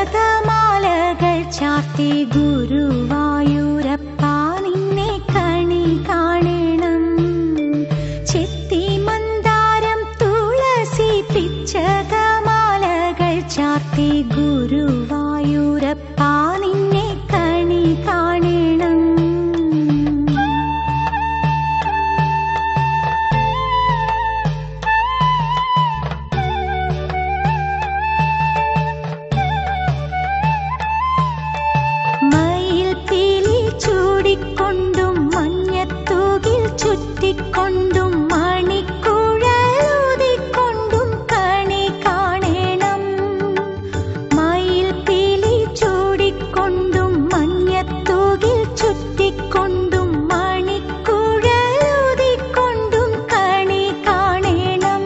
പിച്ചകമാലകൾ ചാർത്തി ഗുരുവായൂരപ്പ നിന്നെ കണി കാണണം. ചെത്തി മന്ദാരം തുളസി പിച്ചകമാലകൾ ചാർത്തി ഗുരുവായൂരപ്പ നിന്നെ കണി കാണണം. കൊണ്ടും മഞ്ഞത്തൂകിൽ ചുറ്റിക്കൊണ്ടും മണിക്കുഴലൂതിക്കൊണ്ടും കണി കാണണം. മയിൽ പീലി ചൂടിക്കൊണ്ടും മഞ്ഞത്തൂകിൽ ചുറ്റിക്കൊണ്ടും മണിക്കുഴലൂതിക്കൊണ്ടും കണി കാണണം.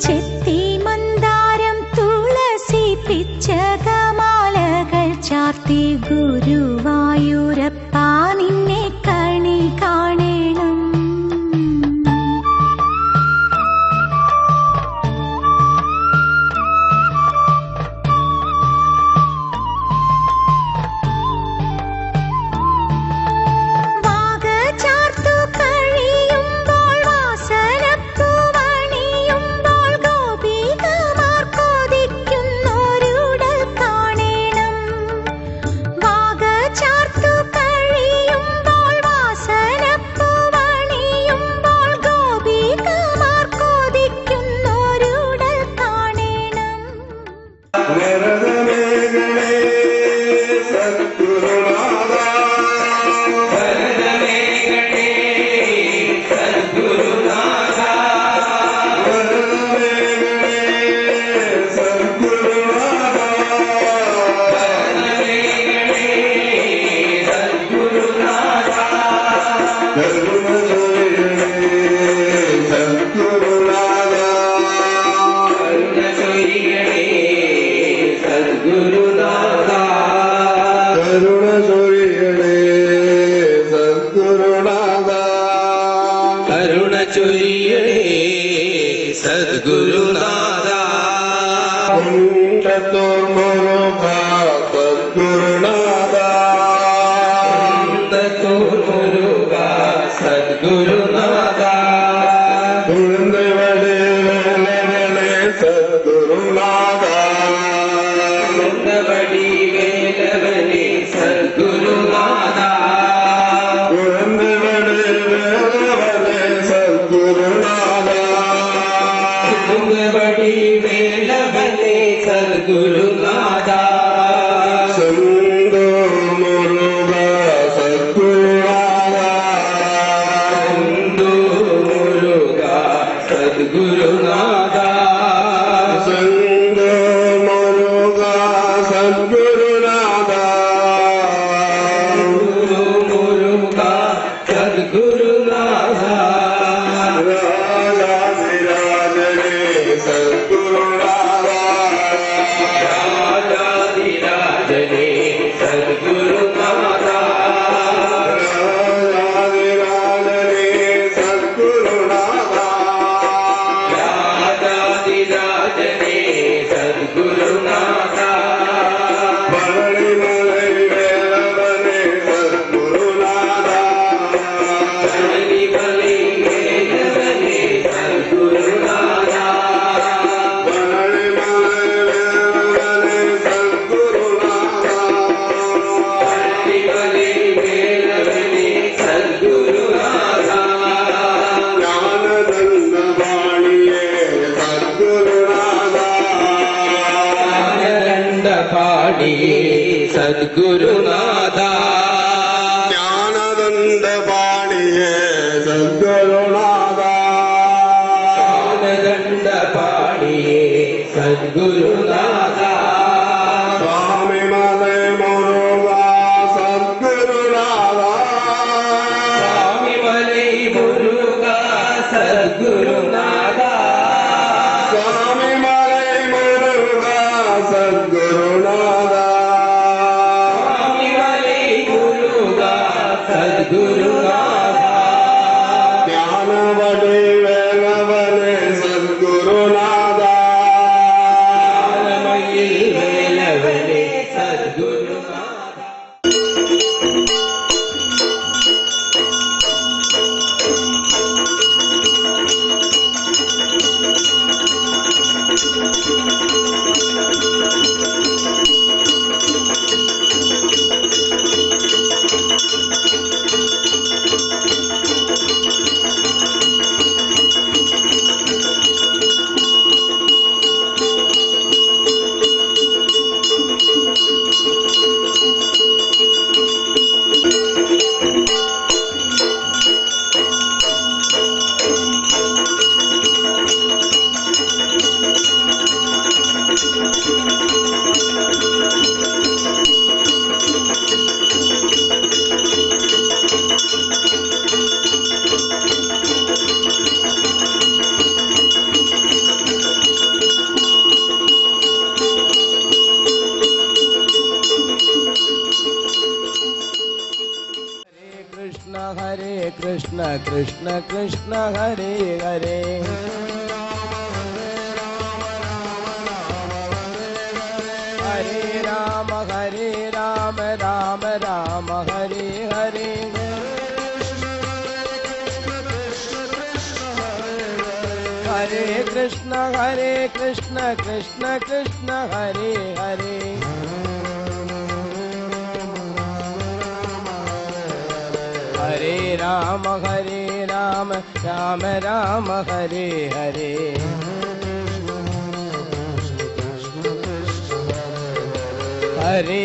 ചെത്തി മന്ദാരം തുളസി പിച്ചകമാലകൾ ചാർത്തി ഗുരുവായൂരപ്പ നിന്നെ കണി കാണണം. വാക ചാർത്തു കഴിയുമ്പോൾ വാസനപ്പൂവണിയുമ്പോൾ ഗോപികമാർ കൊതിക്കുന്നൊരുടൽ കാണണം. വാക ചാർത്തു കഴിയുമ്പോൾ വാസനപ്പൂവണിയുമ്പോൾ ഗോപികമാർ കൊതിക്കുന്നൊരുടൽ കാണണം. കരുണ ചൊരിയണേ സദ്ഗുരുനാഥ. കുണ്ടത്തൂർ മുരുക സദ്ഗുരുനാഥ. കുണ്ടത്തൂർ മുരുക സദ്ഗുരുനാഥ. കുഴന്തവടി വേലവനെ സദ്ഗുരുനാഥ. കുണ്ടവടി വേലവനെ സദ്ഗുരുനാഥ. കുഴന്തവടി വേലവനെ സദ്ഗുരുനാഥ. കുണ്ടവടി വേലവനെ സദ്ഗുരുനാഥ. സിന്ധു മുരുക സദ്ഗുരുനാഥ. സിന്ധു മുരുക സദ്ഗുരുനാഥ. സിന്ധു മുരുക സദ്ഗുരുനാഥ. മുരുക സദ്ഗുരുനാഥ. രാജാധിരാജനേ സദ്ഗുരുനാഥ. രാജാധിരാജനേ സദ്ഗുരുനാഥ. രാജാധിരാജനേ സദ്ഗുരുനാഥ. രാജാധിരാജനേ സദ്ഗുരുനാഥ. പഴനിമലൈ വേലവനേ സദ്ഗുരുനാഥ. ശബരിമലൈ വേലവനേ സദ്ഗുരുനാഥ. പഴനിമലൈ വേലവനേ സദ്ഗുരുനാഥ. ശബരിമലൈ വേലവനേ സദ്ഗുരുനാഥ. ജ്ഞാനദണ്ഡപാണിയേ സദ്ഗുരുനാഥ. ജ്ഞാനദണ്ഡപാണിയേ സദ്ഗുരുനാഥ. ജ്ഞാനദണ്ഡപാണിയേ സദ്ഗുരുനാഥ. ജ്ഞാനദണ്ഡപാണിയേ സദ്ഗുരുനാഥ. സ്വാമിമലൈ മുരുക സദ്ഗുരുനാഥ. സ്വാമിമലൈ മുരുക സദ്ഗുരുനാഥ. സ്വാമിമലൈ മുരുക സദ്ഗുരുനാഥ. സ്വാമിമലൈ മുരുക സദ്ഗുരുനാഥ. ജ്ഞാനവടി വേലവനേ സദ്ഗുരുനാഥ. ജ്ഞാനമയിൽ വേലവനേ कृष्ण कृष्ण हरे हरे हरे राम राम राम हरे हरे हरे कृष्ण कृष्ण कृष्ण हरे हरे हरे राम राम राम हरे हरे हरे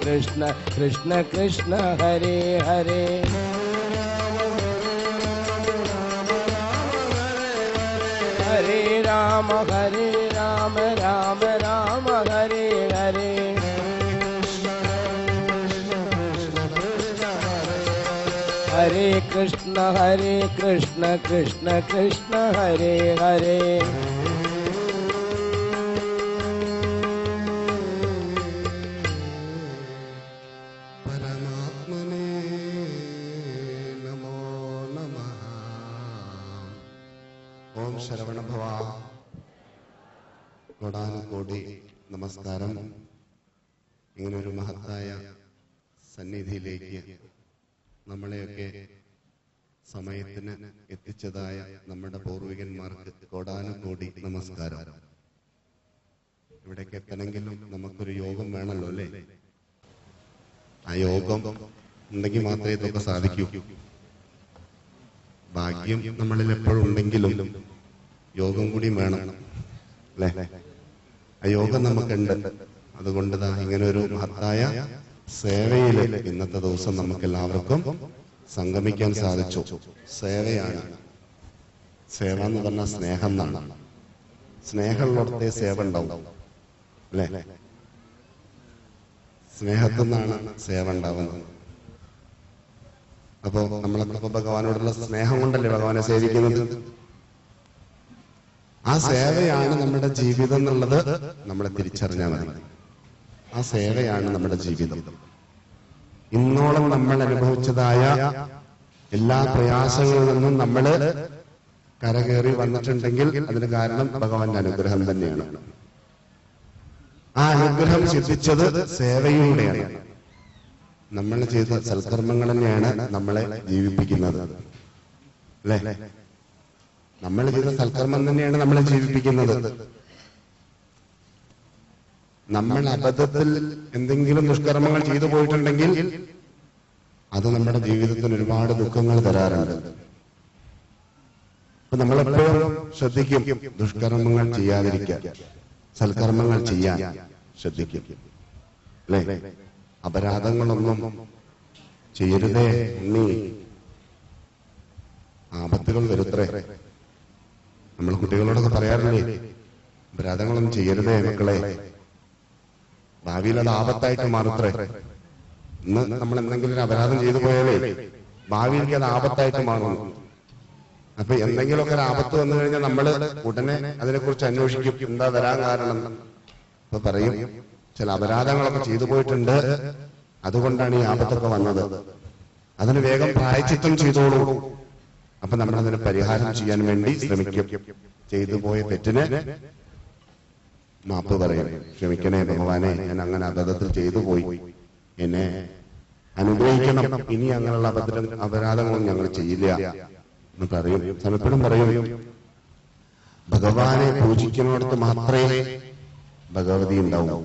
कृष्ण कृष्ण कृष्ण हरे हरे हरे राम राम राम हरे हरे हरे कृष्ण कृष्ण कृष्ण हरे हरे परमात्मने नमो नमः। ഓം ശരവണഭവ. കോടാനുകോടി നമസ്കാരം. ഇങ്ങനൊരു മഹത്തായ സന്നിധിയിലേക്ക് നമ്മളെയൊക്കെ സമയത്തിന് എത്തിച്ചതായ നമ്മുടെ പൂർവികന്മാർക്ക് കോടാനുകോടി നമസ്കാരം. ഇവിടേക്ക് എത്തണമെങ്കിലും നമുക്കൊരു യോഗം വേണമല്ലോ അല്ലേ? ആ യോഗം ഉണ്ടെങ്കിൽ മാത്രമേ ഇതൊക്കെ സാധിക്കൂ. ഭാഗ്യം നമ്മളിൽ എപ്പോഴും ഉണ്ടെങ്കിലും യോഗം കൂടി വേണം അല്ലേ? ആ യോഗം നമുക്കുണ്ട്. അതുകൊണ്ട് ഇങ്ങനെ ഒരു മഹത്തായ സേവയിൽ ഇന്നത്തെ ദിവസം നമുക്ക് എല്ലാവർക്കും സംഗമിക്കാൻ സാധിച്ചു. സേവയാണ്. സേവ എന്ന് പറഞ്ഞാൽ സ്നേഹം എന്നാണ്. സ്നേഹമുള്ളിടത്തേ സേവ ഉണ്ടാവും അല്ലേ? സ്നേഹത്തിൽ നിന്നാണ് സേവ ഉണ്ടാവുന്നത്. അപ്പോ നമ്മളൊക്കെ ഭഗവാനോടുള്ള സ്നേഹം കൊണ്ടല്ലേ ഭഗവാനെ സേവിക്കുന്നത്. ആ സേവയാണ് നമ്മുടെ ജീവിതം എന്നുള്ളത് നമ്മളെ തിരിച്ചറിഞ്ഞാൽ മതി. ആ സേവയാണ് നമ്മുടെ ജീവിതം. ഇന്നോളം നമ്മൾ അനുഭവിച്ചതായ എല്ലാ പ്രയാസങ്ങളിൽ നിന്നും നമ്മൾ കരകയറി വന്നിട്ടുണ്ടെങ്കിൽ അതിന് കാരണം ഭഗവാന്റെ അനുഗ്രഹം തന്നെയാണ്. ആ അനുഗ്രഹം സിദ്ധിച്ചത് സേവയിലൂടെയാണ്. നമ്മൾ ചെയ്ത സൽക്കർമ്മങ്ങൾ തന്നെയാണ് നമ്മളെ ജീവിപ്പിക്കുന്നത് അല്ലേ? നമ്മൾ ചെയ്ത സൽക്കർമ്മം തന്നെയാണ് നമ്മളെ ജീവിപ്പിക്കുന്നത്. നമ്മൾ അബദ്ധത്തിൽ എന്തെങ്കിലും ദുഷ്കർമ്മങ്ങൾ ചെയ്തു പോയിട്ടുണ്ടെങ്കിൽ അത് നമ്മുടെ ജീവിതത്തിന് ഒരുപാട് ദുഃഖങ്ങൾ തരാറുണ്ട്. അപ്പൊ നമ്മളെപ്പോഴും ശ്രദ്ധിക്കും ദുഷ്കർമ്മങ്ങൾ ചെയ്യാതിരിക്കാൻ, സൽക്കർമ്മങ്ങൾ ചെയ്യാൻ ശ്രദ്ധിക്കും അല്ലേ? അപരാധങ്ങളൊന്നും ചെയ്യരുതേ ഉണ്ണി, ആപത്തുകൾ വരുത്രേ. നമ്മൾ കുട്ടികളോടൊക്കെ പറയാറില്ലേ, അപരാധങ്ങളൊന്നും ചെയ്യരുതേ മക്കളെ, ഭാവിയിൽ അത് ആപത്തായിട്ട് മാറുത്രേ. ഇന്ന് നമ്മൾ എന്തെങ്കിലും ഒരു അപരാധം ചെയ്തു പോയാലേ ഭാവിയിലേക്ക് അത് ആപത്തായിട്ട് മാറുന്നു. അപ്പൊ എന്തെങ്കിലുമൊക്കെ ഒരു ആപത്ത് വന്നു കഴിഞ്ഞാൽ നമ്മൾ ഉടനെ അതിനെക്കുറിച്ച് അന്വേഷിക്കും, എന്താ വരാൻ കാരണം. അപ്പൊ പറയും ചില അപരാധങ്ങളൊക്കെ ചെയ്തു പോയിട്ടുണ്ട്, അതുകൊണ്ടാണ് ഈ ആപത്തൊക്കെ വന്നത്, അതിന് വേഗം പ്രായശ്ചിത്തം ചെയ്തോളൂ. അപ്പൊ നമ്മൾ അതിന് പരിഹാരം ചെയ്യാൻ വേണ്ടി ശ്രമിക്കും. ചെയ്തു പോയ തെറ്റിന് മാപ്പ് പറയും, ക്ഷമിക്കണേ ഭഗവാനെ, ഞാൻ അങ്ങനെ അബദ്ധത്തിൽ ചെയ്തു പോയി, എന്നെ അനുഗ്രഹിക്കണം, ഇനി അങ്ങനെയുള്ള അപരാധങ്ങളും ഞങ്ങൾ ചെയ്യില്ല എന്ന് പറയും. സമയപ്പോഴും പറയും ഭഗവാനെ പൂജിക്കുന്നിടത്ത് മാത്രമേ ഭഗവതി ഉണ്ടാവും.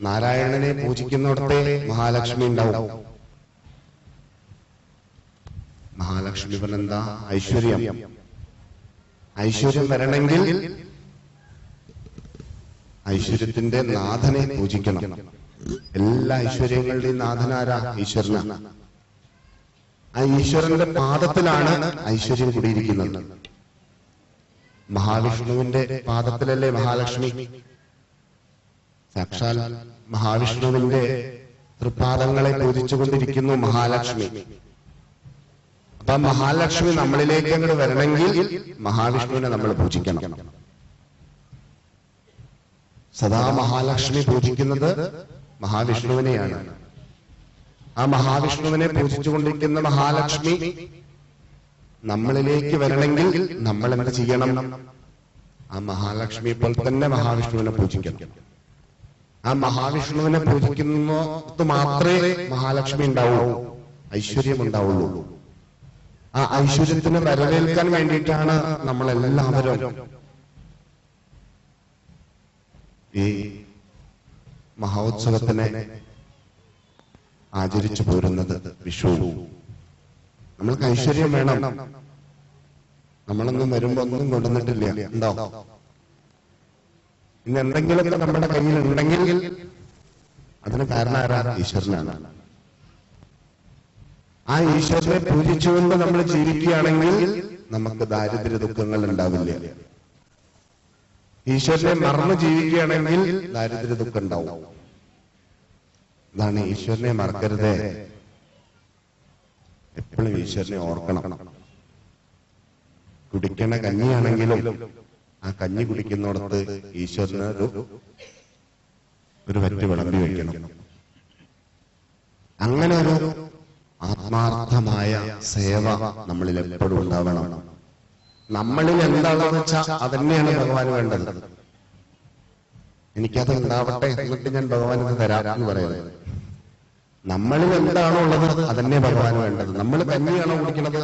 നാരായണനെ പൂജിക്കുന്നിടത്തെ മഹാലക്ഷ്മി ഉണ്ടാവും. മഹാലക്ഷ്മി പറഞ്ഞെന്താ? ഐശ്വര്യം. ഐശ്വര്യം വരണമെങ്കിൽ ഐശ്വര്യത്തിന്റെ നാഥനെ പൂജിക്കണം. എല്ലാ ഐശ്വര്യങ്ങളുടെയും നാഥനാരാ? ഈശ്വരനാണ്. ആ ഈശ്വരന്റെ പാദത്തിലാണ് ഐശ്വര്യം കൂടിയിരിക്കുന്നത്. മഹാവിഷ്ണുവിന്റെ പാദത്തിലല്ലേ മഹാലക്ഷ്മി? സാക്ഷാൽ മഹാവിഷ്ണുവിന്റെ തൃപ്പാദങ്ങളെ പൂജിച്ചുകൊണ്ടിരിക്കുന്നു മഹാലക്ഷ്മി. അപ്പൊ മഹാലക്ഷ്മി നമ്മളിലേക്ക് അങ്ങോട്ട് വരണമെങ്കിൽ മഹാവിഷ്ണുവിനെ നമ്മൾ പൂജിക്കണം. സദാ മഹാലക്ഷ്മി പൂജിക്കുന്നത് മഹാവിഷ്ണുവിനെയാണ്. ആ മഹാവിഷ്ണുവിനെ പൂജിച്ചുകൊണ്ടിരിക്കുന്ന മഹാലക്ഷ്മി നമ്മളിലേക്ക് വരണമെങ്കിൽ നമ്മൾ എന്ത് ചെയ്യണം? ആ മഹാലക്ഷ്മി പോലെ തന്നെ മഹാവിഷ്ണുവിനെ പൂജിക്കണം. ആ മഹാവിഷ്ണുവിനെ പൂജിക്കുന്നത് മാത്രമേ മഹാലക്ഷ്മി ഉണ്ടാവുള്ളൂ, ഐശ്വര്യം ഉണ്ടാവുള്ളൂ. ആ ഐശ്വര്യത്തിന് വരവേൽക്കാൻ വേണ്ടിയിട്ടാണ് നമ്മളെല്ലാവരും ഈ മഹോത്സവത്തിനെ ആചരിച്ചു പോരുന്നത്. വിഷു നമ്മൾക്ക് ഐശ്വര്യം വേണം. നമ്മളൊന്നും വരുമ്പോ ഒന്നും കൊണ്ടുവന്നിട്ടില്ല, ഉണ്ടോ? ഇന്ന് എന്തെങ്കിലുമൊക്കെ നമ്മുടെ കയ്യിൽ ഉണ്ടെങ്കിൽ അതിന് കാരണം ആരാ? ഈശ്വരനാണ്. ആ ഈശ്വരനെ പൂജിച്ചുകൊണ്ട് നമ്മൾ ജീവിക്കുകയാണെങ്കിൽ നമുക്ക് ദാരിദ്ര്യ ദുഃഖങ്ങൾ ഉണ്ടാവില്ല. ഈശ്വരനെ മറന്ന് ജീവിക്കുകയാണെങ്കിൽ ദാരിദ്ര്യ ദുഃഖം ഉണ്ടാവും. അതാണ് ഈശ്വരനെ മറക്കരുതേ, എപ്പോഴും ഈശ്വരനെ ഓർക്കണം. കുടിക്കണ കഞ്ഞിയാണെങ്കിലും ആ കഞ്ഞി കുടിക്കുന്നിടത്ത് ഈശ്വരന് ഒരു വറ്റ് വിളമ്പി വയ്ക്കണം. അങ്ങനെ ഒരു ആത്മാർത്ഥമായ സേവ നമ്മളിൽ എപ്പോഴും ഉണ്ടാവണം. നമ്മളിൽ എന്താണെന്ന് വെച്ചാൽ അതന്നെയാണ് ഭഗവാന് വേണ്ടത്. എനിക്കത് ഉണ്ടാവട്ടെ, എന്നിട്ട് ഞാൻ ഭഗവാൻ ഇത് തരാം എന്ന് പറയുന്നത്. നമ്മളിൽ എന്താണോ ഉള്ളത് അതന്നെ ഭഗവാന് വേണ്ടത്. നമ്മൾ കഞ്ഞിയാണോ കുടിക്കുന്നത്